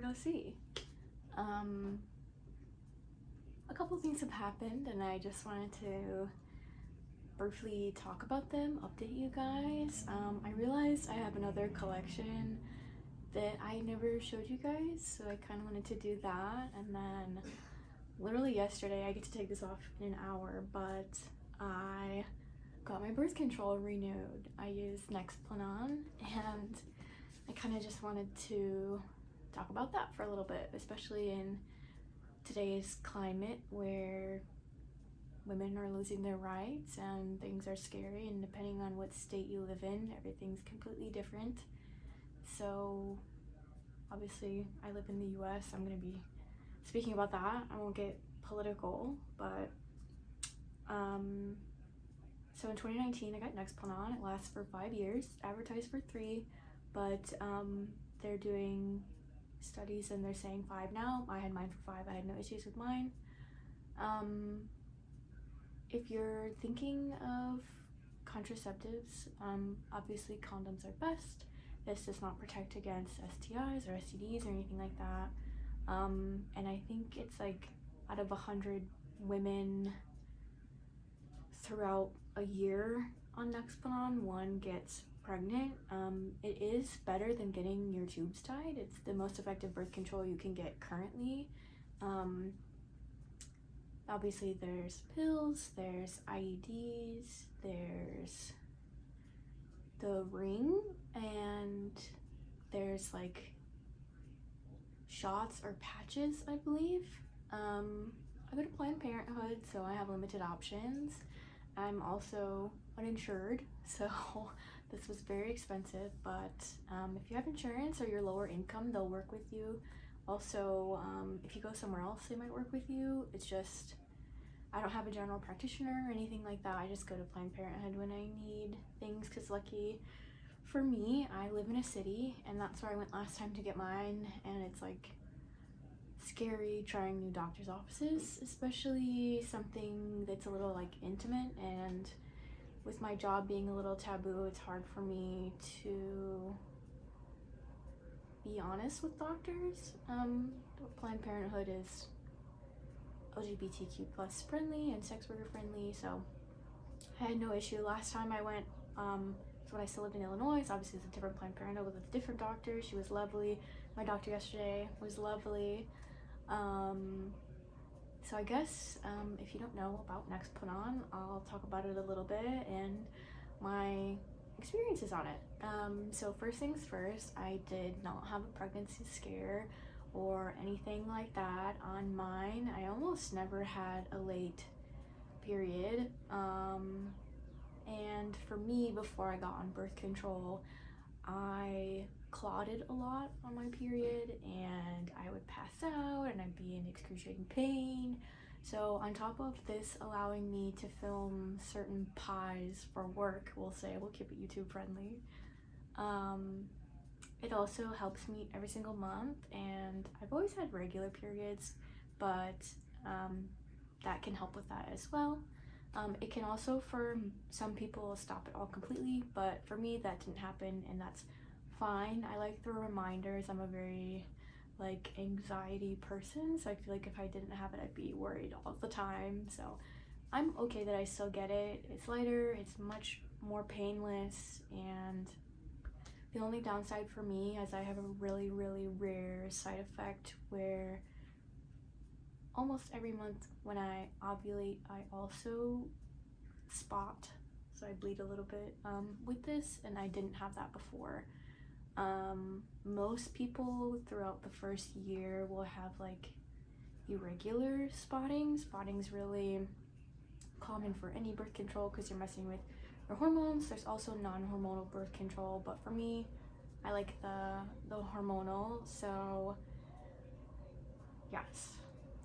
go see. A couple things have happened and I just wanted to briefly talk about them, update you guys. I realized I have another collection that I never showed you guys, so I kind of wanted to do that. And then literally yesterday, I get to take this off in an hour, but I got my birth control renewed. I use nexplanon, and I kind of just wanted to talk about that for a little bit, especially in today's climate where women are losing their rights and things are scary, and depending on what state you live in, everything's completely different. So obviously I live in the US, I'm going to be speaking about that. I won't get political, but so in 2019 I got nexplanon. It lasts for 5 years, advertised for 3, but they're doing studies and they're saying 5 now. I had mine for 5. I had no issues with mine. If you're thinking of contraceptives, obviously condoms are best. This does not protect against STIs or STDs or anything like that. And I think it's like out of 100 women throughout a year on nexplanon, 1 gets pregnant. It is better than getting your tubes tied. It's the most effective birth control you can get currently. Obviously there's pills, there's IEDs, there's the ring, and there's like shots or patches, I believe. I go to Planned Parenthood, so I have limited options. I'm also uninsured, so this was very expensive, but if you have insurance or you're lower income, they'll work with you. Also, if you go somewhere else, they might work with you. It's just, I don't have a general practitioner or anything like that. I just go to Planned Parenthood when I need things, because lucky for me, I live in a city, and that's where I went last time to get mine, and it's like scary trying new doctor's offices, especially something that's a little like intimate, and with my job being a little taboo, it's hard for me to be honest with doctors. Planned Parenthood is LGBTQ plus friendly and sex worker friendly, so I had no issue. Last time I went, when I still lived in Illinois, so obviously it's a different Planned Parenthood with a different doctor. She was lovely. My doctor yesterday was lovely. So I guess if you don't know about nexplanon, I'll talk about it a little bit and my experiences on it. So first things first, I did not have a pregnancy scare or anything like that on mine. I almost never had a late period. And for me, before I got on birth control, I clotted a lot on my period and I would pass out and I'd be in excruciating pain. So on top of this allowing me to film certain pies for work, we'll keep it YouTube friendly, it also helps me every single month, and I've always had regular periods, but that can help with that as well. It can also, for some people, stop it all completely, but for me that didn't happen, and that's fine. I like the reminders. I'm a very like anxiety person, so I feel like if I didn't have it, I'd be worried all the time. So I'm okay that I still get it. It's lighter, it's much more painless, and the only downside for me is I have a really, really rare side effect where almost every month when I ovulate, I also spot, so I bleed a little bit with this, and I didn't have that before. Most people throughout the first year will have like irregular spotting. Spotting's really common for any birth control because you're messing with your hormones. There's also non-hormonal birth control, but for me, I like the hormonal. So yes,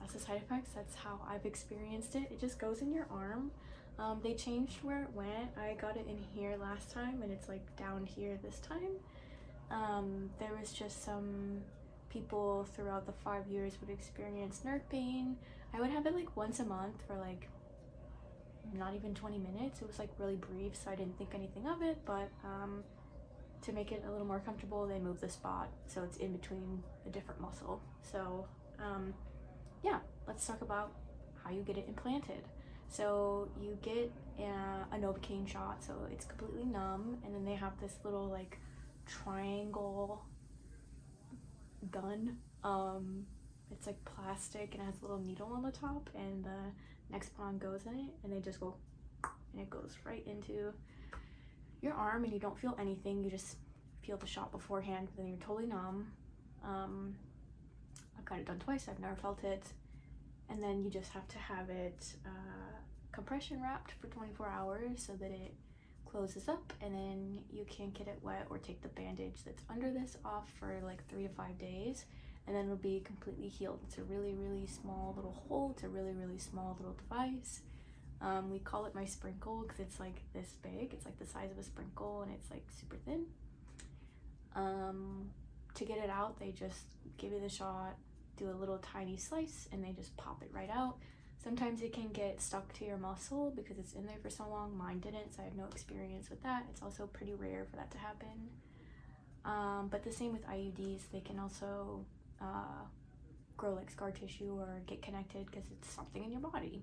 that's the side effects. That's how I've experienced it. It just goes in your arm. They changed where it went. I got it in here last time and it's like down here this time. There was just some people throughout the 5 years would experience nerve pain. I would have it like once a month for like not even 20 minutes. It was like really brief, so I didn't think anything of it, but to make it a little more comfortable, they move the spot so it's in between a different muscle. So yeah, let's talk about how you get it implanted. So you get a Novocaine shot, so it's completely numb, and then they have this little like triangle gun. It's like plastic and it has a little needle on the top, and the nexplanon goes in it, and they just go, and it goes right into your arm, and you don't feel anything. You just feel the shot beforehand, but then you're totally numb. I've got it done twice. I've never felt it. And then you just have to have it compression wrapped for 24 hours so that it closes up, and then you can't get it wet or take the bandage that's under this off for like 3 to 5 days, and then it'll be completely healed. It's a really, really small little hole. It's a really, really small little device. We call it my sprinkle because it's like this big. It's like the size of a sprinkle, and it's like super thin. To get it out, they just give you the shot, do a little tiny slice, and they just pop it right out. Sometimes it can get stuck to your muscle because it's in there for so long. Mine didn't, so I have no experience with that. It's also pretty rare for that to happen. But the same with IUDs. They can also grow like scar tissue or get connected because it's something in your body.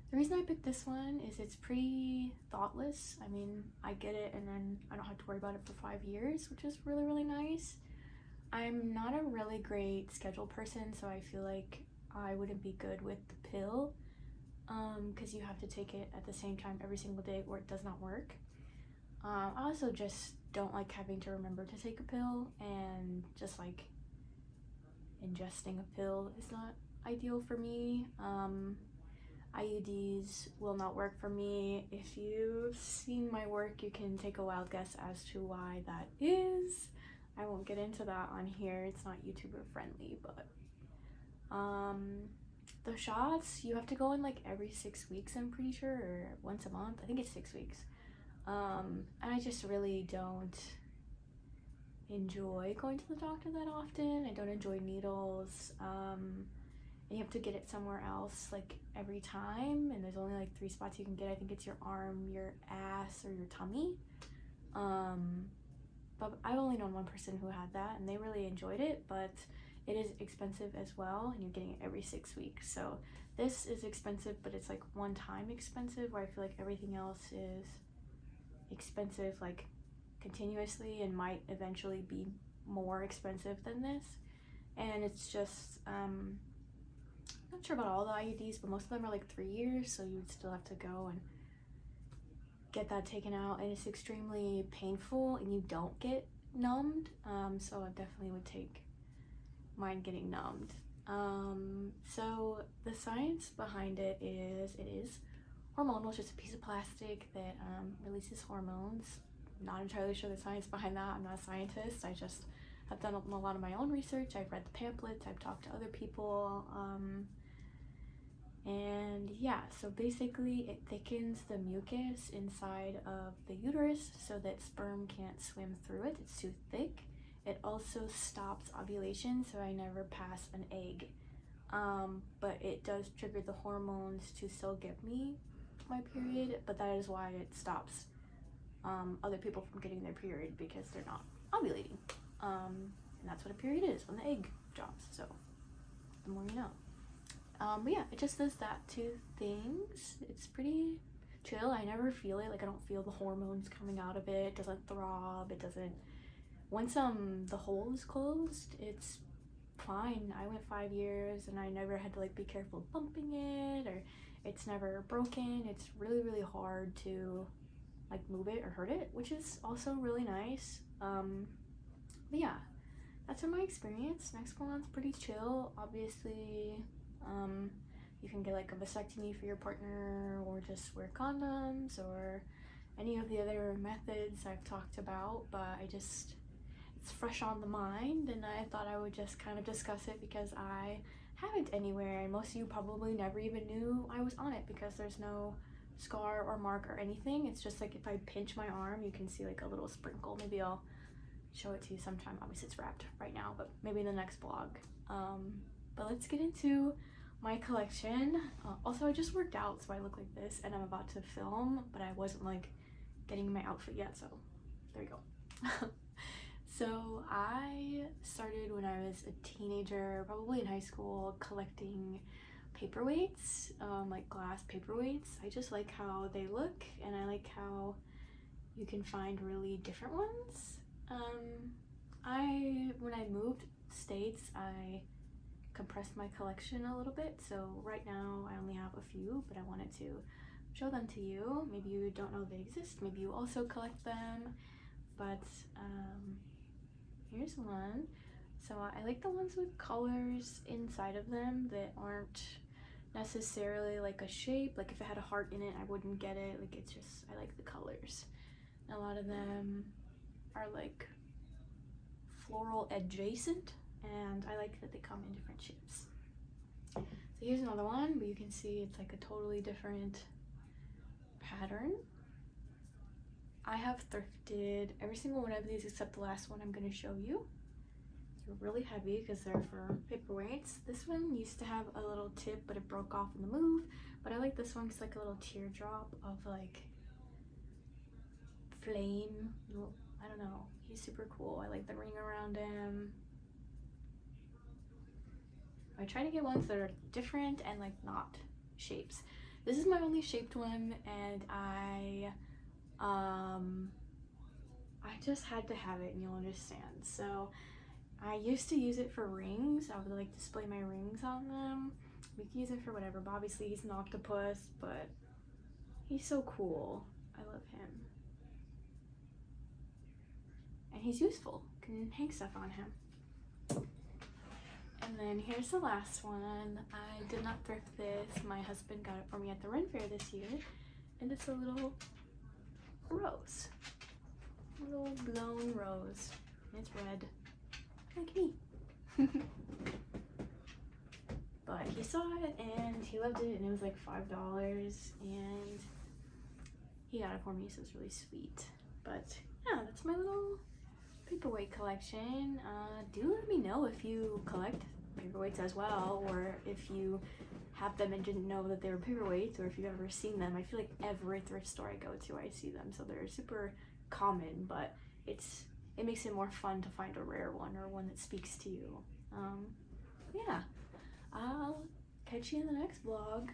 The reason I picked this one is it's pretty thoughtless. I mean, I get it and then I don't have to worry about it for 5 years, which is really, really nice. I'm not a really great schedule person, so I feel like I wouldn't be good with the pill because you have to take it at the same time every single day or it does not work. I also just don't like having to remember to take a pill, and just like ingesting a pill is not ideal for me. IUDs will not work for me. If you've seen my work, you can take a wild guess as to why that is. I won't get into that on here. It's not YouTuber friendly, but the shots, you have to go in like every 6 weeks, I'm pretty sure, or once a month. I think it's 6 weeks. And I just really don't enjoy going to the doctor that often. I don't enjoy needles. And you have to get it somewhere else like every time, and there's only like 3 spots you can get. I think it's your arm, your ass, or your tummy. But I've only known one person who had that and they really enjoyed it, but it is expensive as well, and you're getting it every 6 weeks. So this is expensive, but it's like one time expensive, where I feel like everything else is expensive like continuously and might eventually be more expensive than this. And it's just I'm not sure about all the IUDs, but most of them are like 3 years, so you would still have to go and get that taken out, and it's extremely painful, and you don't get numbed. So I definitely would take mine getting numbed. So the science behind it is hormonal. It's just a piece of plastic that releases hormones. I'm not entirely sure the science behind that. I'm not a scientist. I just have done a lot of my own research. I've read the pamphlets. I've talked to other people. And yeah, so basically it thickens the mucus inside of the uterus so that sperm can't swim through it. It's too thick. It also stops ovulation, so I never pass an egg. But it does trigger the hormones to still give me my period, but that is why it stops other people from getting their period, because they're not ovulating. And that's what a period is, when the egg drops. So the more you know. But yeah, it just does that 2 things. It's pretty chill. I never feel it. Like, I don't feel the hormones coming out of it. It doesn't throb. It doesn't. Once the hole is closed, it's fine. I went 5 years and I never had to like be careful bumping it, or it's never broken. It's really, really hard to like move it or hurt it, which is also really nice. But yeah, that's been my experience. Nexplanon's pretty chill. Obviously, you can get like a vasectomy for your partner, or just wear condoms, or any of the other methods I've talked about, but it's fresh on the mind, and I thought I would just kind of discuss it because I haven't anywhere, and most of you probably never even knew I was on it because there's no scar or mark or anything. It's just like if I pinch my arm, you can see like a little sprinkle. Maybe I'll show it to you sometime. Obviously it's wrapped right now, but maybe in the next vlog. But let's get into my collection. Also, I just worked out, so I look like this, and I'm about to film, but I wasn't like getting my outfit yet, so So I started when I was a teenager, probably in high school, collecting paperweights, like glass paperweights. I just like how they look, and I like how you can find really different ones. When I moved states, I compressed my collection a little bit, so right now I only have a few, but I wanted to show them to you. Maybe you don't know they exist, maybe you also collect them, but here's one. So I like the ones with colors inside of them that aren't necessarily like a shape. Like if it had a heart in it, I wouldn't get it. Like it's just, I like the colors. A lot of them are like floral adjacent, and I like that they come in different shapes. So here's another one, but you can see it's like a totally different pattern. I have thrifted every single one of these except the last one I'm going to show you. They're really heavy because they're for paperweights. This one used to have a little tip, but it broke off in the move. But I like this one. It's like a little teardrop of like flame. I don't know. He's super cool. I like the ring around him. I try to get ones that are different and like not shapes. This is my only shaped one, and I just had to have it, and you'll understand. So I used to use it for rings. I would like display my rings on them. We can use it for whatever, but obviously he's an octopus, but he's so cool. I love him. And he's useful. You can hang stuff on him. And then here's the last one. I did not thrift this. My husband got it for me at the Ren Fair this year. And it's a little rose. A little blown rose. And it's red. Like me. But he saw it and he loved it, and it was like $5, and he got it for me, so it's really sweet. But yeah, that's my little paperweight collection. Do let me know if you collect paperweights as well, or if you have them and didn't know that they were paperweights, or if you've ever seen them. I feel like every thrift store I go to, I see them, so they're super common, but it makes it more fun to find a rare one or one that speaks to you. Yeah, I'll catch you in the next vlog.